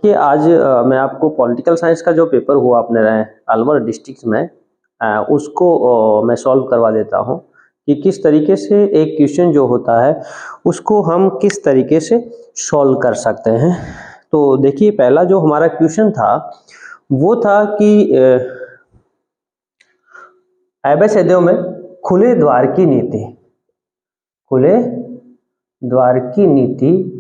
कि आज मैं आपको पॉलिटिकल साइंस का जो पेपर हुआ अपने अलवर डिस्ट्रिक्ट में उसको मैं सॉल्व करवा देता हूँ कि किस तरीके से एक क्वेश्चन जो होता है उसको हम किस तरीके से सॉल्व कर सकते हैं। तो देखिए, पहला जो हमारा क्वेश्चन था वो था कि एबेसिडो में खुले द्वार की नीति, खुले द्वार की नीति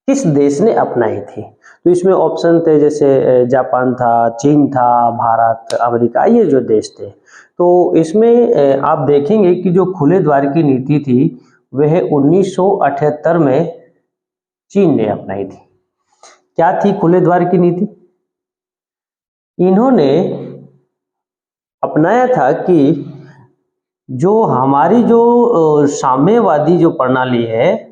किस देश ने अपनाई थी। तो इसमें ऑप्शन थे जैसे जापान था, चीन था, भारत, अमेरिका, ये जो देश थे। तो इसमें आप देखेंगे कि जो खुले द्वार की नीति थी वह 1978 में चीन ने अपनाई थी। क्या थी खुले द्वार की नीति? इन्होंने अपनाया था कि जो हमारी जो साम्यवादी जो प्रणाली है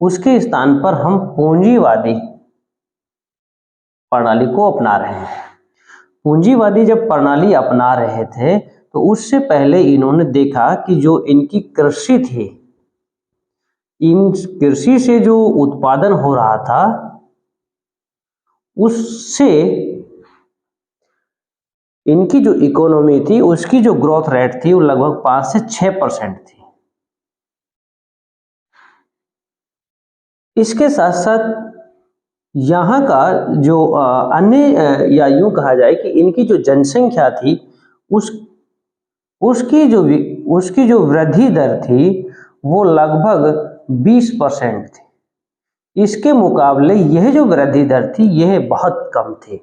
उसके स्थान पर हम पूंजीवादी प्रणाली को अपना रहे हैं। पूंजीवादी जब प्रणाली अपना रहे थे तो उससे पहले इन्होंने देखा कि जो इनकी कृषि थी, इन कृषि से जो उत्पादन हो रहा था उससे इनकी जो इकोनॉमी थी उसकी जो ग्रोथ रेट थी वो लगभग 5 से 6% थी। इसके साथ साथ यहाँ का जो अन्य या यूं कहा जाए कि इनकी जो जनसंख्या थी उसकी जो वृद्धि दर थी वो लगभग 20% थी। इसके मुकाबले यह जो वृद्धि दर थी यह बहुत कम थी।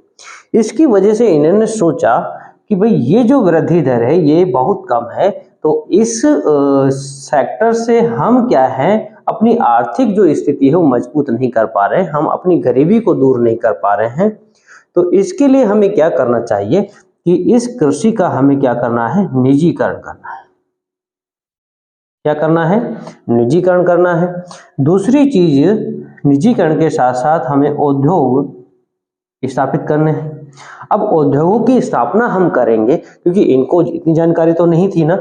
इसकी वजह से इन्होंने सोचा कि भाई ये जो वृद्धि दर है ये बहुत कम है, तो इस सेक्टर से हम क्या है अपनी आर्थिक जो स्थिति है वो मजबूत नहीं कर पा रहे हैं, हम अपनी गरीबी को दूर नहीं कर पा रहे हैं। तो इसके लिए हमें क्या करना चाहिए कि इस कृषि का हमें क्या करना है, निजीकरण करना है। क्या करना है? निजीकरण करना है। दूसरी चीज, निजीकरण के साथ साथ हमें उद्योग स्थापित करने हैं। अब उद्योगों की स्थापना हम करेंगे क्योंकि इनको इतनी जानकारी तो नहीं थी ना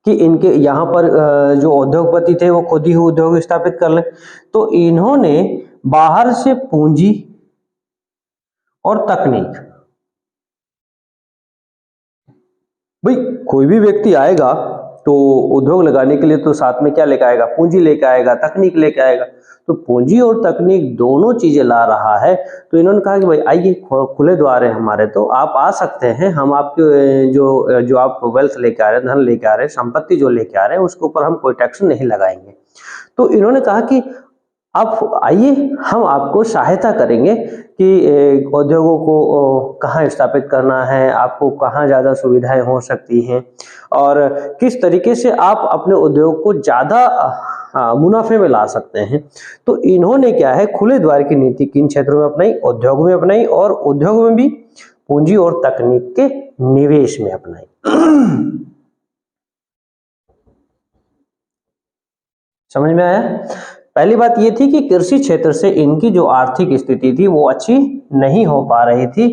कि इनके यहाँ पर जो उद्योगपति थे वो खुद ही उद्योग स्थापित कर लें। तो इन्होंने बाहर से पूंजी और तकनीक, भाई कोई भी व्यक्ति आएगा तो उद्योग लगाने के लिए तो साथ में क्या लेकर आएगा? पूंजी लेकर आएगा, तकनीक लेकर आएगा। तो पूंजी और तकनीक दोनों चीजें ला रहा है। तो इन्होंने कहा कि भाई आइए, खुले द्वार है हमारे, तो आप आ सकते हैं, हम आपके जो आप वेल्थ लेके आ रहे हैं, धन लेके आ रहे हैं, संपत्ति जो लेके आ रहे हैं उसके ऊपर हम कोई टैक्स नहीं लगाएंगे। तो इन्होंने कहा कि आप आइए, हम आपको सहायता करेंगे कि उद्योगों को कहाँ स्थापित करना है, आपको कहाँ ज़्यादा सुविधाएं हो सकती हैं और किस तरीके से आप अपने उद्योग को ज़्यादा मुनाफे में ला सकते हैं। तो इन्होंने क्या है, खुले द्वार की नीति किन क्षेत्रों में अपनाई? उद्योग में अपनाई, और उद्योग में भी पूंजी और तकनीक के निवेश में अपनाई। समझ में आया? पहली बात ये थी कि कृषि क्षेत्र से इनकी जो आर्थिक स्थिति थी वो अच्छी नहीं हो पा रही थी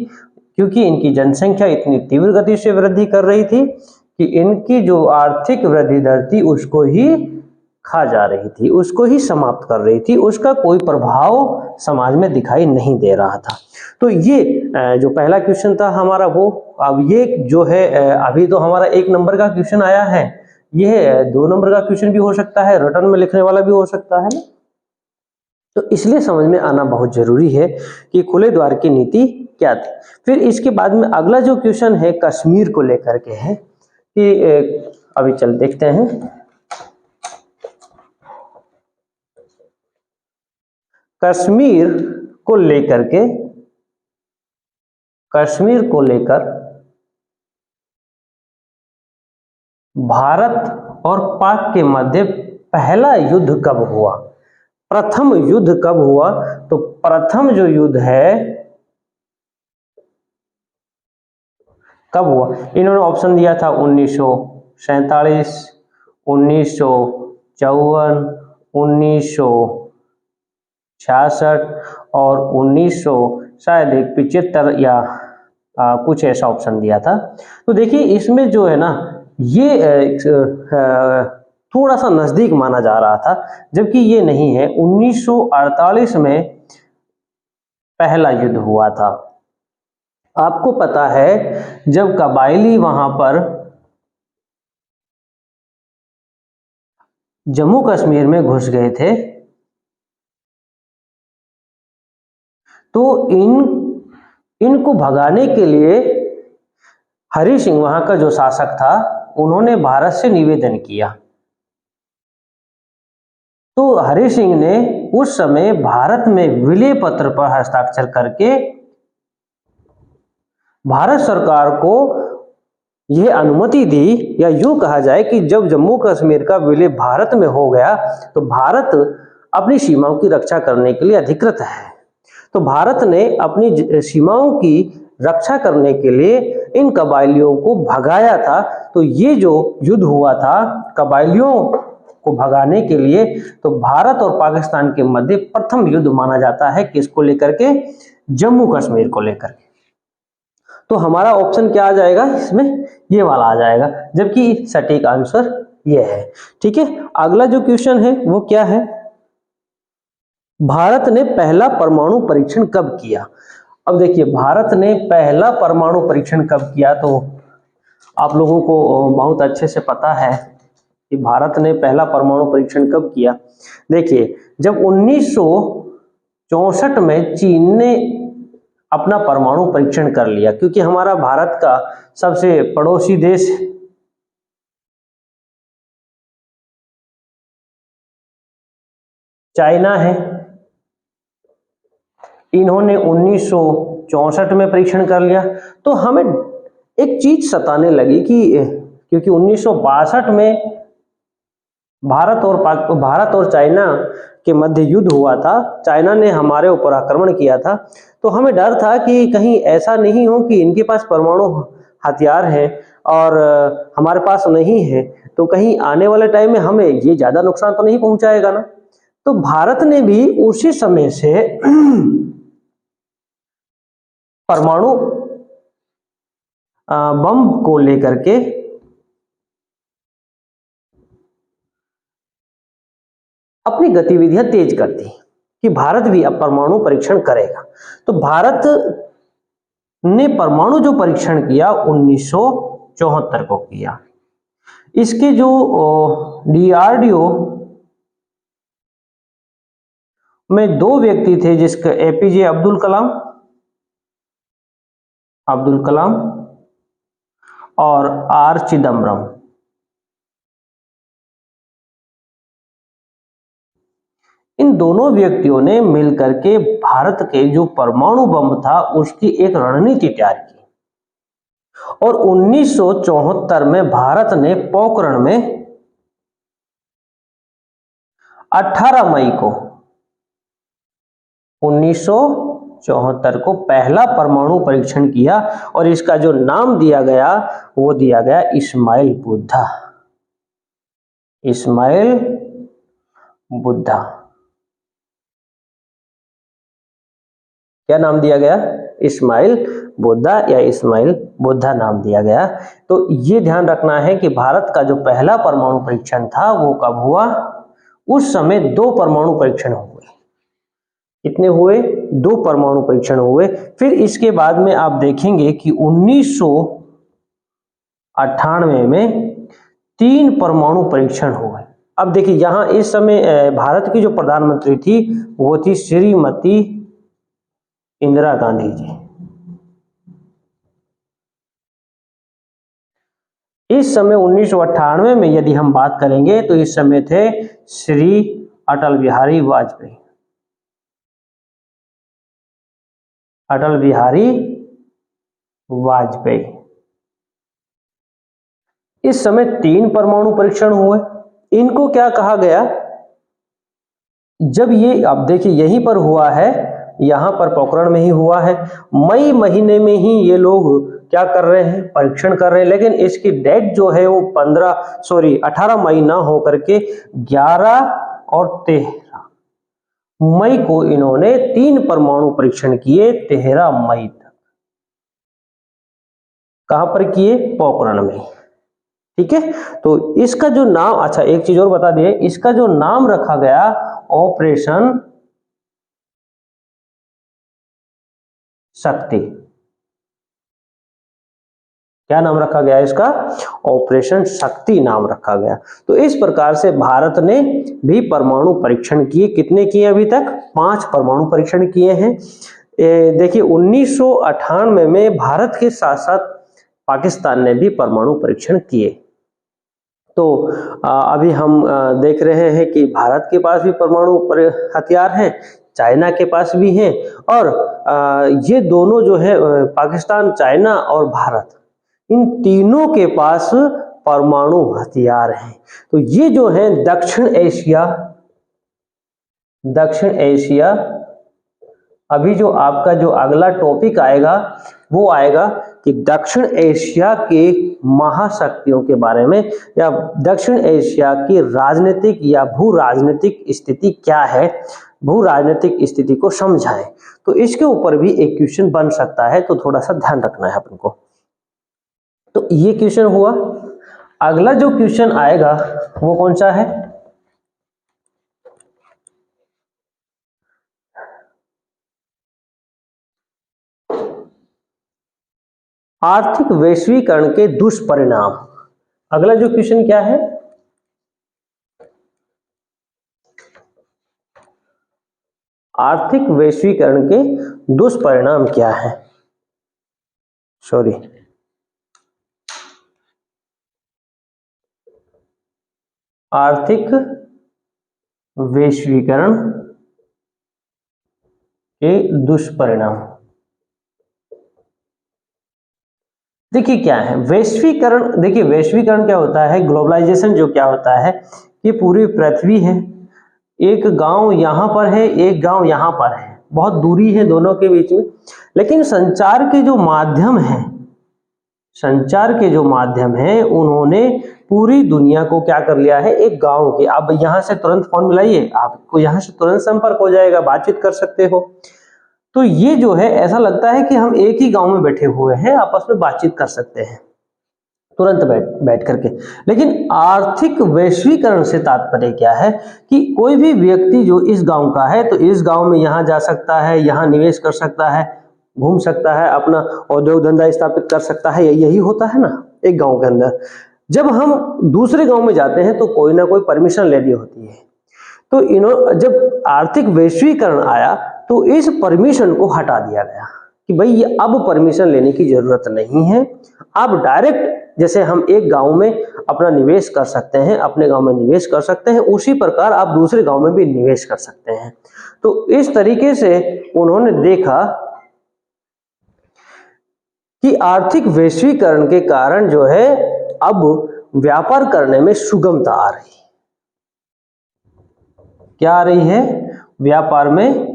क्योंकि इनकी जनसंख्या इतनी तीव्र गति से वृद्धि कर रही थी कि इनकी जो आर्थिक वृद्धि दर थी उसको ही खा जा रही थी, उसको ही समाप्त कर रही थी, उसका कोई प्रभाव समाज में दिखाई नहीं दे रहा था। तो ये जो पहला क्वेश्चन था हमारा वो, अब ये जो है अभी तो हमारा 1 नंबर का क्वेश्चन आया है, यह 2 नंबर का क्वेश्चन भी हो सकता है, रिटर्न में लिखने वाला भी हो सकता है ना। तो इसलिए समझ में आना बहुत जरूरी है कि खुले द्वार की नीति क्या थी। फिर इसके बाद में अगला जो क्वेश्चन है कश्मीर को लेकर के है कि अभी चल देखते हैं। कश्मीर को लेकर भारत और पाक के मध्य पहला युद्ध कब हुआ? प्रथम युद्ध कब हुआ? तो प्रथम जो युद्ध है कब हुआ? इन्होंने ऑप्शन दिया था 1947, 1954, 1966 और 1975 या कुछ ऐसा ऑप्शन दिया था। तो देखिए इसमें जो है ना ये थोड़ा सा नजदीक माना जा रहा था, जबकि ये नहीं है। 1948 में पहला युद्ध हुआ था। आपको पता है जब कबायली वहां पर जम्मू कश्मीर में घुस गए थे तो इनको भगाने के लिए हरि सिंह वहां का जो शासक था, उन्होंने भारत से निवेदन किया। तो हरि सिंह ने उस समय भारत में विलय पत्र पर हस्ताक्षर करके भारत सरकार को यह अनुमति दी, या यूं कहा जाए कि जब जम्मू कश्मीर का विलय भारत में हो गया तो भारत अपनी सीमाओं की रक्षा करने के लिए अधिकृत है। तो भारत ने अपनी सीमाओं की रक्षा करने के लिए इन कबायलियों को भगाया था। तो ये जो युद्ध हुआ था कबायलियों को भगाने के लिए, तो भारत और पाकिस्तान के मध्य प्रथम युद्ध माना जाता है। किसको लेकर के? जम्मू कश्मीर को लेकर के। तो हमारा ऑप्शन क्या आ जाएगा इसमें? ये वाला आ जाएगा, जबकि सटीक आंसर ये है। ठीक है, अगला जो क्वेश्चन है वो क्या है? भारत ने पहला परमाणु परीक्षण कब किया? अब देखिए, भारत ने पहला परमाणु परीक्षण कब किया, तो आप लोगों को बहुत अच्छे से पता है कि भारत ने पहला परमाणु परीक्षण कब किया। देखिए, जब 1964 में चीन ने अपना परमाणु परीक्षण कर लिया, क्योंकि हमारा भारत का सबसे पड़ोसी देश चाइना है। इन्होंने 1964 में परीक्षण कर लिया। तो हमें एक चीज सताने लगी कि क्योंकि 1962 में भारत और चाइना के मध्य युद्ध हुआ था, चाइना ने हमारे ऊपर आक्रमण किया था, तो हमें डर था कि कहीं ऐसा नहीं हो कि इनके पास परमाणु हथियार है और हमारे पास नहीं है, तो कहीं आने वाले टाइम में हमें ये ज्यादा नुकसान तो नहीं पहुंचाएगा ना। तो भारत ने भी उसी समय से परमाणु बम को लेकर के अपनी गतिविधियां तेज कर दी कि भारत भी अब परमाणु परीक्षण करेगा। तो भारत ने परमाणु जो परीक्षण किया 1974 को किया। इसके जो DRDO में दो व्यक्ति थे, जिसके APJ अब्दुल कलाम और R चिदम्बरम। इन दोनों व्यक्तियों ने मिलकर के भारत के जो परमाणु बम था उसकी एक रणनीति तैयार की, और 1974 में भारत ने पोखरण में 18 मई को 1974 को पहला परमाणु परीक्षण किया, और इसका जो नाम दिया गया वो दिया गया इस्माइल बुद्धा। क्या नाम दिया गया? इस्माइल बुद्धा या इस्माइल बुद्धा नाम दिया गया। तो ये ध्यान रखना है कि भारत का जो पहला परमाणु परीक्षण था वो कब हुआ? उस समय 2 परमाणु परीक्षण हुए। कितने हुए? 2 परमाणु परीक्षण हुए। फिर इसके बाद में आप देखेंगे कि 1998 में 3 परमाणु परीक्षण हुए। अब देखिए, यहां इस समय भारत की जो प्रधानमंत्री थी वो थी श्रीमती इंदिरा गांधी जी। इस समय 1998 में यदि हम बात करेंगे तो इस समय थे श्री अटल बिहारी वाजपेयी। इस समय 3 परमाणु परीक्षण हुए। इनको क्या कहा गया? जब ये, अब देखिए यहीं पर हुआ है, यहां पर पोखरण में ही हुआ है। मई महीने में ही ये लोग क्या कर रहे हैं? परीक्षण कर रहे हैं। लेकिन इसकी डेट जो है वो 18 मई ना हो करके 11 और 13 मई को इन्होंने 3 परमाणु परीक्षण किए। 13 मई तक कहां पर किए? पोखरण में। ठीक है, तो इसका जो नाम, अच्छा एक चीज और बता दिए, इसका जो नाम रखा गया ऑपरेशन शक्ति। क्या नाम रखा गया इसका? ऑपरेशन शक्ति नाम रखा गया। तो इस प्रकार से भारत ने भी परमाणु परीक्षण किए। कितने किए अभी तक? 5 परमाणु परीक्षण किए हैं। देखिए 1998 में भारत के साथ साथ पाकिस्तान ने भी परमाणु परीक्षण किए। तो अभी हम देख रहे हैं कि भारत के पास भी परमाणु हथियार हैं, चाइना के पास भी हैं, और ये दोनों जो है पाकिस्तान, चाइना और भारत, इन तीनों के पास परमाणु हथियार हैं। तो ये जो है दक्षिण एशिया, अभी जो आपका जो अगला टॉपिक आएगा वो आएगा कि दक्षिण एशिया के महाशक्तियों के बारे में, या दक्षिण एशिया की राजनीतिक या भू राजनीतिक स्थिति क्या है, भू राजनीतिक स्थिति को समझाएं। तो इसके ऊपर भी एक क्वेश्चन बन सकता है, तो थोड़ा सा ध्यान रखना है अपन को। तो ये क्वेश्चन हुआ। अगला जो क्वेश्चन आएगा वो कौन सा है? आर्थिक वैश्वीकरण के दुष्परिणाम। अगला जो क्वेश्चन क्या है? आर्थिक वैश्वीकरण के दुष्परिणाम क्या है? सॉरी, आर्थिक वैश्वीकरण के दुष्परिणाम। देखिए क्या है वैश्वीकरण? देखिए वैश्वीकरण क्या होता है, ग्लोबलाइजेशन जो क्या होता है, ये पूरी पृथ्वी है, एक गांव यहाँ पर है, एक गांव यहाँ पर है, बहुत दूरी है दोनों के बीच में, लेकिन संचार के जो माध्यम है, उन्होंने पूरी दुनिया को क्या कर लिया है, एक गांव के। आप यहाँ से तुरंत फोन मिलाइए, आपको यहाँ से तुरंत संपर्क हो जाएगा, बातचीत कर सकते हो। तो ये जो है ऐसा लगता है कि हम एक ही गांव में बैठे हुए हैं, आपस में बातचीत कर सकते हैं तुरंत बैठ करके। लेकिन आर्थिक वैश्वीकरण से तात्पर्य क्या है कि कोई भी व्यक्ति जो इस गांव का है, तो इस गांव में यहाँ जा सकता है, यहाँ निवेश कर सकता है, घूम सकता है, अपना उद्योग धंधा स्थापित कर सकता है। यही होता है ना एक गांव के अंदर। जब हम दूसरे गांव में जाते हैं तो कोई ना कोई परमिशन लेनी होती है। तो जब आर्थिक वैश्वीकरण आया तो इस परमिशन को हटा दिया गया कि भाई ये अब परमिशन लेने की जरूरत नहीं है, अब डायरेक्ट जैसे हम एक गांव में अपना निवेश कर सकते हैं, अपने गांव में निवेश कर सकते हैं, उसी प्रकार आप दूसरे गांव में भी निवेश कर सकते हैं। तो इस तरीके से उन्होंने देखा कि आर्थिक वैश्वीकरण के कारण जो है अब व्यापार करने में सुगमता आ रही है। क्या आ रही है? व्यापार में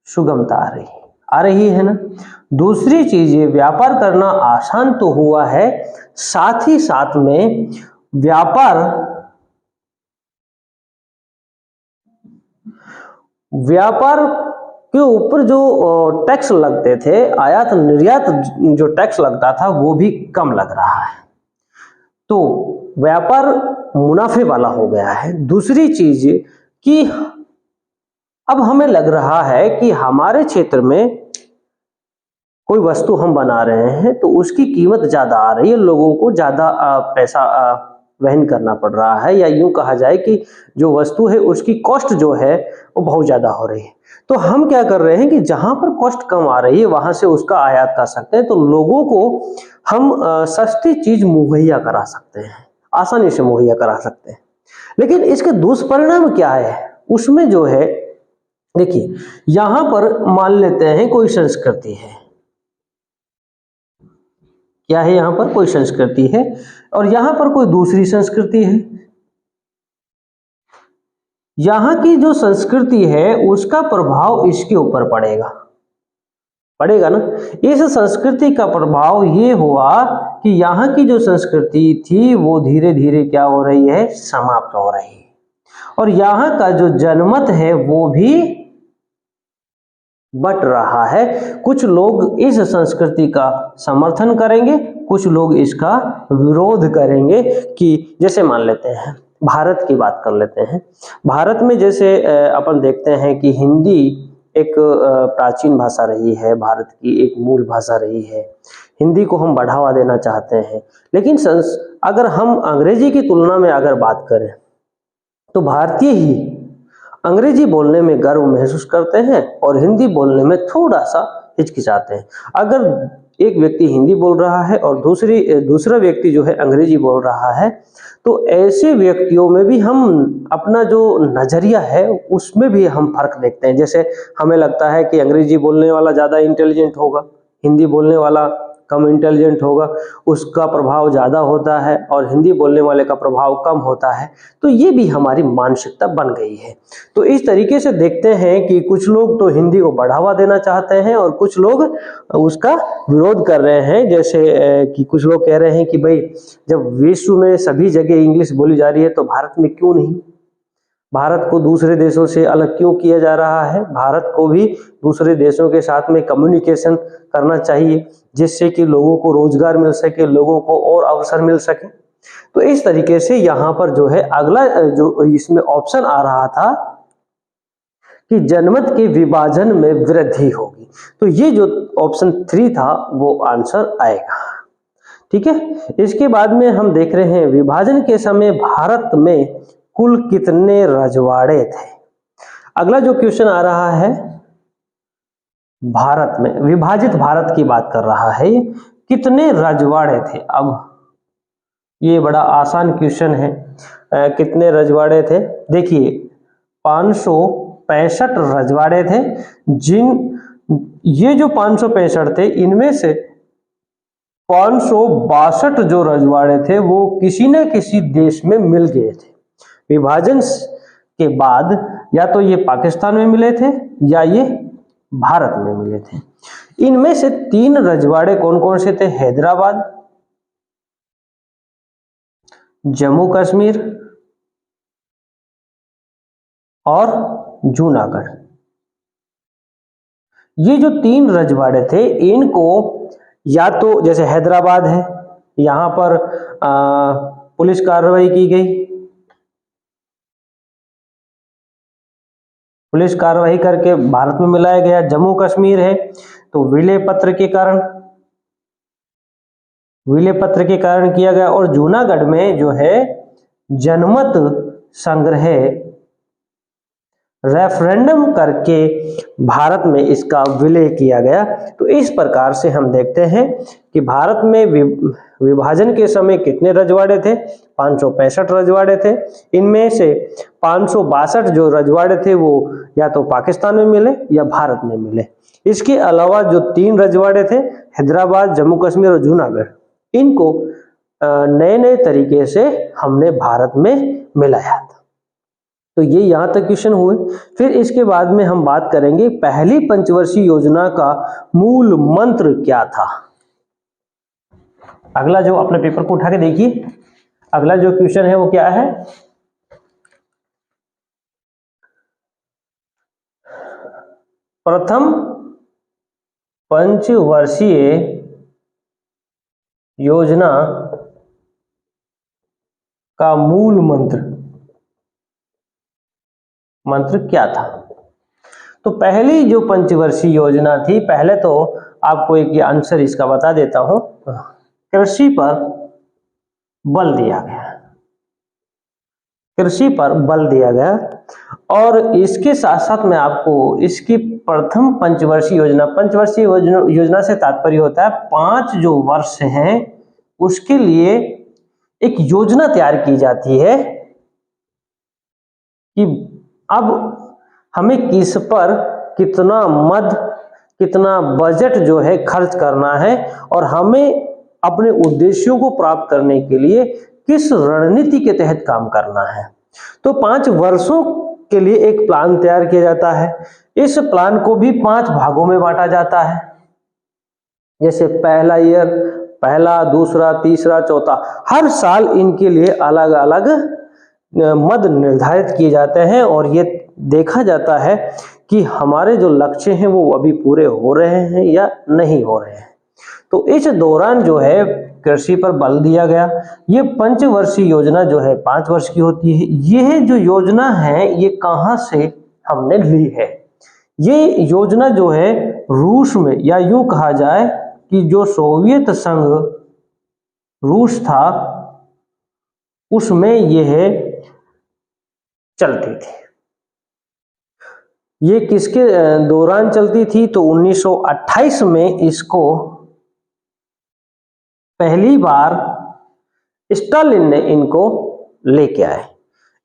सुगमता आ रही है ना। दूसरी चीज, ये व्यापार करना आसान तो हुआ है, साथ ही साथ में व्यापार के ऊपर जो टैक्स लगते थे, आयात निर्यात जो टैक्स लगता था वो भी कम लग रहा है। तो व्यापार मुनाफे वाला हो गया है। दूसरी चीज कि अब हमें लग रहा है कि हमारे क्षेत्र में कोई वस्तु हम बना रहे हैं तो उसकी कीमत ज्यादा आ रही है, लोगों को ज्यादा पैसा वहन करना पड़ रहा है, या यूं कहा जाए कि जो वस्तु है उसकी कॉस्ट जो है वो बहुत ज्यादा हो रही है। तो हम क्या कर रहे हैं कि जहां पर कॉस्ट कम आ रही है वहां से उसका आयात कर सकते हैं, तो लोगों को हम सस्ती चीज मुहैया करा सकते हैं, आसानी से मुहैया करा सकते हैं। लेकिन इसके दुष्परिणाम क्या है उसमें जो है, देखिए यहां पर मान लेते हैं कोई संस्कृति है, क्या है, यहां पर कोई संस्कृति है और यहां पर कोई दूसरी संस्कृति है। यहां की जो संस्कृति है उसका प्रभाव इसके ऊपर पड़ेगा ना। इस संस्कृति का प्रभाव ये हुआ कि यहाँ की जो संस्कृति थी वो धीरे धीरे क्या हो रही है, समाप्त हो रही है, और यहाँ का जो जनमत है वो भी बट रहा है। कुछ लोग इस संस्कृति का समर्थन करेंगे, कुछ लोग इसका विरोध करेंगे। कि जैसे मान लेते हैं भारत की बात कर लेते हैं। भारत में जैसे अपन देखते हैं कि हिंदी एक प्राचीन भाषा रही है, भारत की एक मूल भाषा रही है। हिंदी को हम बढ़ावा देना चाहते हैं, लेकिन अगर हम अंग्रेजी की तुलना में अगर बात करें तो भारतीय ही अंग्रेजी बोलने में गर्व महसूस करते हैं और हिंदी बोलने में थोड़ा सा हिचकिचाते हैं। अगर एक व्यक्ति हिंदी बोल रहा है और दूसरा व्यक्ति जो है अंग्रेजी बोल रहा है, तो ऐसे व्यक्तियों में भी हम अपना जो नजरिया है उसमें भी हम फर्क देखते हैं। जैसे हमें लगता है कि अंग्रेजी बोलने वाला ज़्यादा इंटेलिजेंट होगा, हिंदी बोलने वाला कम इंटेलिजेंट होगा, उसका प्रभाव ज़्यादा होता है और हिंदी बोलने वाले का प्रभाव कम होता है। तो ये भी हमारी मानसिकता बन गई है। तो इस तरीके से देखते हैं कि कुछ लोग तो हिंदी को बढ़ावा देना चाहते हैं और कुछ लोग उसका विरोध कर रहे हैं। जैसे कि कुछ लोग कह रहे हैं कि भाई जब विश्व में सभी जगह इंग्लिश बोली जा रही है तो भारत में क्यों नहीं, भारत को दूसरे देशों से अलग क्यों किया जा रहा है, भारत को भी दूसरे देशों के साथ में कम्युनिकेशन करना चाहिए जिससे कि लोगों को रोजगार मिल सके, लोगों को और अवसर मिल सके। तो इस तरीके से यहाँ पर जो है अगला जो इसमें ऑप्शन आ रहा था कि जनमत के विभाजन में वृद्धि होगी। तो ये जो ऑप्शन 3 था वो आंसर आएगा। ठीक है, इसके बाद में हम देख रहे हैं विभाजन के समय भारत में कुल कितने रजवाड़े थे। अगला जो क्वेश्चन आ रहा है भारत में, विभाजित भारत की बात कर रहा है, कितने रजवाड़े थे। अब ये बड़ा आसान क्वेश्चन है। कितने रजवाड़े थे, देखिए 565 रजवाड़े थे। ये जो 565 थे इनमें से 562 जो रजवाड़े थे वो किसी न किसी देश में मिल गए थे। विभाजन के बाद या तो ये पाकिस्तान में मिले थे या ये भारत में मिले थे। इनमें से 3 रजवाड़े कौन कौन से थे, हैदराबाद, जम्मू कश्मीर और जूनागढ़। ये जो 3 रजवाड़े थे इनको या तो जैसे हैदराबाद है, यहाँ पर पुलिस कार्रवाई की गई, पुलिस कार्रवाई करके भारत में मिलाया गया। जम्मू कश्मीर है तो विलय पत्र के कारण किया गया। और जूनागढ़ में जो है जनमत संग्रह रेफरेंडम करके भारत में इसका विलय किया गया। तो इस प्रकार से हम देखते हैं कि भारत में विभाजन के समय कितने रजवाड़े थे, 565 रजवाड़े थे। इनमें से 562 जो रजवाड़े थे वो या तो पाकिस्तान में मिले या भारत में मिले। इसके अलावा जो 3 रजवाड़े थे हैदराबाद, जम्मू कश्मीर और जूनागढ़, इनको नए नए तरीके से हमने भारत में मिलाया था। तो ये यहाँ तक क्वेश्चन हुए। फिर इसके बाद में हम बात करेंगे पहली पंचवर्षीय योजना का मूल मंत्र क्या था। अगला जो अपने पेपर को उठा के देखिए, अगला जो क्वेश्चन है वो क्या है, प्रथम पंचवर्षीय योजना का मूल मंत्र क्या था। तो पहली जो पंचवर्षीय योजना थी, पहले तो आपको एक आंसर इसका बता देता हूं, कृषि पर बल दिया गया, कृषि पर बल दिया गया। और इसके साथ साथ मैं आपको इसकी प्रथम पंचवर्षीय योजना से तात्पर्य होता है 5 जो वर्ष हैं उसके लिए एक योजना तैयार की जाती है कि अब हमें किस पर कितना बजट जो है खर्च करना है और हमें अपने उद्देश्यों को प्राप्त करने के लिए किस रणनीति के तहत काम करना है। तो 5 वर्षों के लिए एक प्लान तैयार किया जाता है। इस प्लान को भी 5 भागों में बांटा जाता है। जैसे पहला ईयर, पहला, दूसरा, तीसरा, चौथा, हर साल इनके लिए अलग अलग मद निर्धारित किए जाते हैं और ये देखा जाता है कि हमारे जो लक्ष्य हैं वो अभी पूरे हो रहे हैं या नहीं हो रहे हैं। तो इस दौरान जो है कृषि पर बल दिया गया। ये पंचवर्षीय योजना जो है 5 वर्ष की होती है। यह जो योजना है ये कहाँ से हमने ली है? ये योजना जो है रूस में, या यूं कहा जाए कि जो सोवियत संघ रूस था उसमें यह चलती थी। ये किसके दौरान चलती थी? तो 1928 में इसको पहली बार स्टालिन ने इनको लेके आए।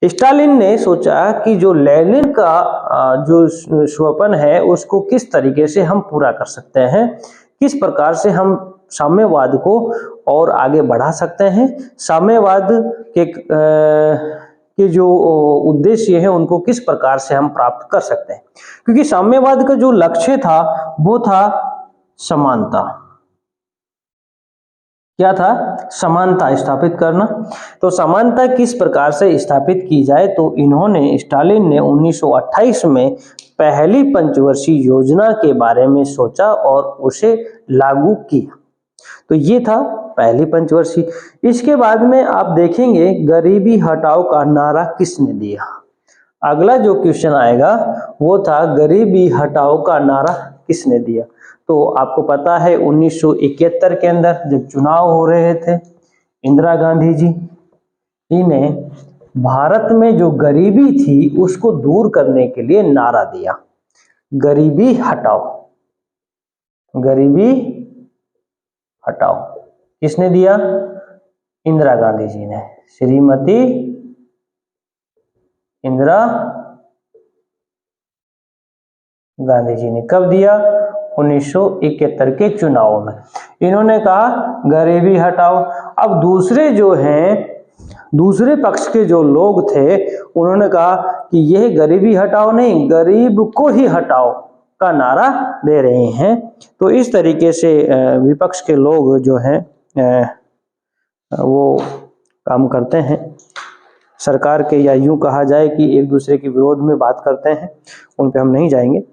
स्टालिन ने सोचा कि जो लेनिन का जो स्वप्न है उसको किस तरीके से हम पूरा कर सकते हैं, किस प्रकार से हम साम्यवाद को और आगे बढ़ा सकते हैं, साम्यवाद के जो उद्देश्य है उनको किस प्रकार से हम प्राप्त कर सकते हैं। क्योंकि साम्यवाद का जो लक्ष्य था वो था समानता। क्या था? समानता स्थापित करना। तो समानता किस प्रकार से स्थापित की जाए, तो इन्होंने, स्टालिन ने 1928 में पहली पंचवर्षीय योजना के बारे में सोचा और उसे लागू किया। तो ये था पहली पंचवर्षीय। इसके बाद में आप देखेंगे गरीबी हटाओ का नारा किसने दिया। अगला जो क्वेश्चन आएगा वो था गरीबी हटाओ का नारा किसने दिया। तो आपको पता है 1971 के अंदर जब चुनाव हो रहे थे, इंदिरा गांधी जी इन्हें भारत में जो गरीबी थी उसको दूर करने के लिए नारा दिया, गरीबी हटाओ, गरीबी हटाओ। किसने दिया? इंदिरा गांधी जी ने, श्रीमती इंदिरा गांधी जी ने। कब दिया? 1971 के चुनाव में इन्होंने कहा गरीबी हटाओ। अब दूसरे जो हैं, दूसरे पक्ष के जो लोग थे उन्होंने कहा कि यह गरीबी हटाओ नहीं, गरीब को ही हटाओ का नारा दे रहे हैं। तो इस तरीके से विपक्ष के लोग जो हैं वो काम करते हैं सरकार के, या यूं कहा जाए कि एक दूसरे के विरोध में बात करते हैं। उन पे हम नहीं जाएंगे।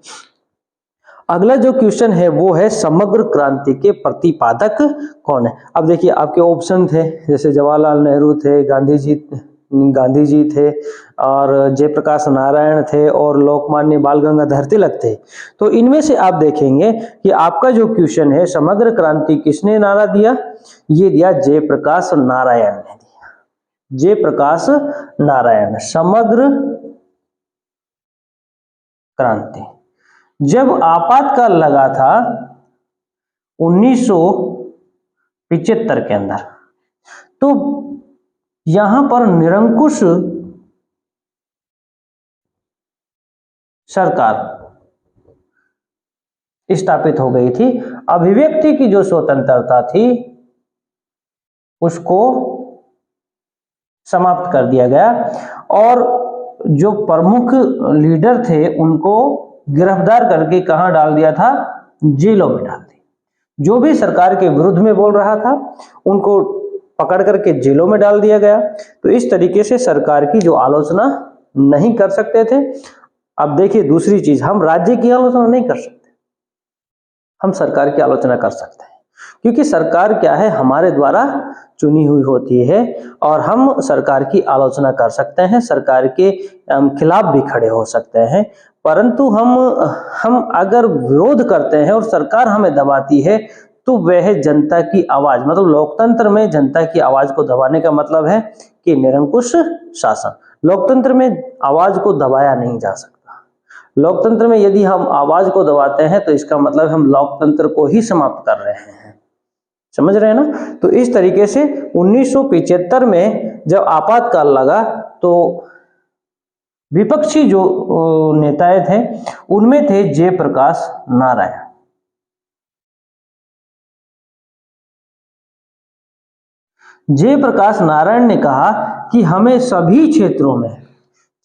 अगला जो क्वेश्चन है वो है समग्र क्रांति के प्रतिपादक कौन है। अब देखिए आपके ऑप्शन थे, जैसे जवाहरलाल नेहरू थे, गांधी जी थे, और जयप्रकाश नारायण थे, और लोकमान्य बाल गंगाधर तिलक थे। तो इनमें से आप देखेंगे कि आपका जो क्वेश्चन है समग्र क्रांति किसने नारा दिया? ये दिया जयप्रकाश नारायण ने दिया। जयप्रकाश नारायण, समग्र क्रांति। जब आपातकाल लगा था 1975 के अंदर, तो यहां पर निरंकुश सरकार स्थापित हो गई थी। अभिव्यक्ति की जो स्वतंत्रता थी उसको समाप्त कर दिया गया, और जो प्रमुख लीडर थे उनको गिरफ्तार करके कहां डाल दिया था? जेलों में डाल दिया। जो भी सरकार के विरुद्ध में बोल रहा था उनको पकड़ करके जेलों में डाल दिया गया। तो इस तरीके से सरकार की जो आलोचना नहीं कर सकते थे। अब देखिए दूसरी चीज, हम राज्य की आलोचना नहीं कर सकते, हम सरकार की आलोचना कर सकते हैं, क्योंकि सरकार क्या है, हमारे द्वारा चुनी हुई होती है, और हम सरकार की आलोचना कर सकते हैं, सरकार के खिलाफ भी खड़े हो सकते हैं। परंतु हम अगर विरोध करते हैं और सरकार हमें दबाती है तो वह जनता की आवाज, मतलब लोकतंत्र में जनता की आवाज को दबाने का मतलब है कि निरंकुश शासन। लोकतंत्र में आवाज को दबाया नहीं जा सकता। लोकतंत्र में यदि हम आवाज को दबाते हैं तो इसका मतलब हम लोकतंत्र को ही समाप्त कर रहे हैं। समझ रहे हैं ना? तो इस तरीके से 1975 में जब आपातकाल लगा तो विपक्षी जो नेताएं थे उनमें थे जयप्रकाश नारायण। जयप्रकाश नारायण ने कहा कि हमें सभी क्षेत्रों में,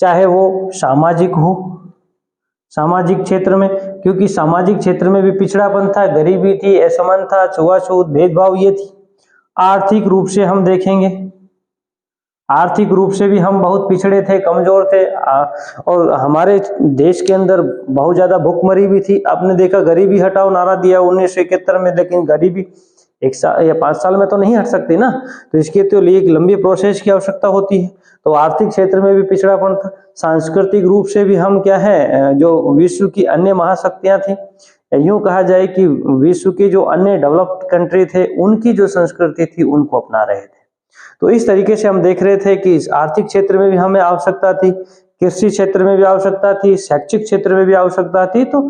चाहे वो सामाजिक हो, सामाजिक क्षेत्र में, क्योंकि सामाजिक क्षेत्र में भी पिछड़ापन था, गरीबी थी, असमानता, छुआछूत, भेदभाव ये थी। आर्थिक रूप से हम देखेंगे, आर्थिक रूप से भी हम बहुत पिछड़े थे, कमजोर थे, और हमारे देश के अंदर बहुत ज़्यादा भुखमरी भी थी। आपने देखा गरीबी हटाओ नारा दिया 1971 में, लेकिन गरीबी 1 साल या 5 साल में तो नहीं हट सकती ना, तो इसके तो लिए एक लंबी प्रोसेस की आवश्यकता होती है। तो आर्थिक क्षेत्र में भी पिछड़ापन था, सांस्कृतिक रूप से भी हम क्या है, जो विश्व की अन्य महाशक्तियाँ थी, यूँ कहा जाए कि विश्व के जो अन्य डेवलप्ड कंट्री थे, उनकी जो संस्कृति थी उनको अपना रहे थे। तो इस तरीके से हम देख रहे थे कि इस आर्थिक क्षेत्र में भी हमें आवश्यकता थी, कृषि क्षेत्र में भी आवश्यकता थी, शैक्षिक क्षेत्र में भी आवश्यकता थी। तो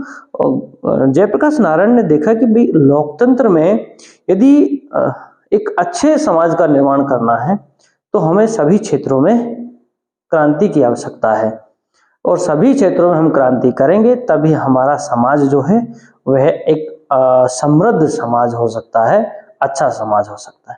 जयप्रकाश नारायण ने देखा कि भाई लोकतंत्र में यदि एक अच्छे समाज का निर्माण करना है तो हमें सभी क्षेत्रों में क्रांति की आवश्यकता है, और सभी क्षेत्रों में हम क्रांति करेंगे तभी हमारा समाज जो है वह एक समृद्ध समाज हो सकता है, अच्छा समाज हो सकता है।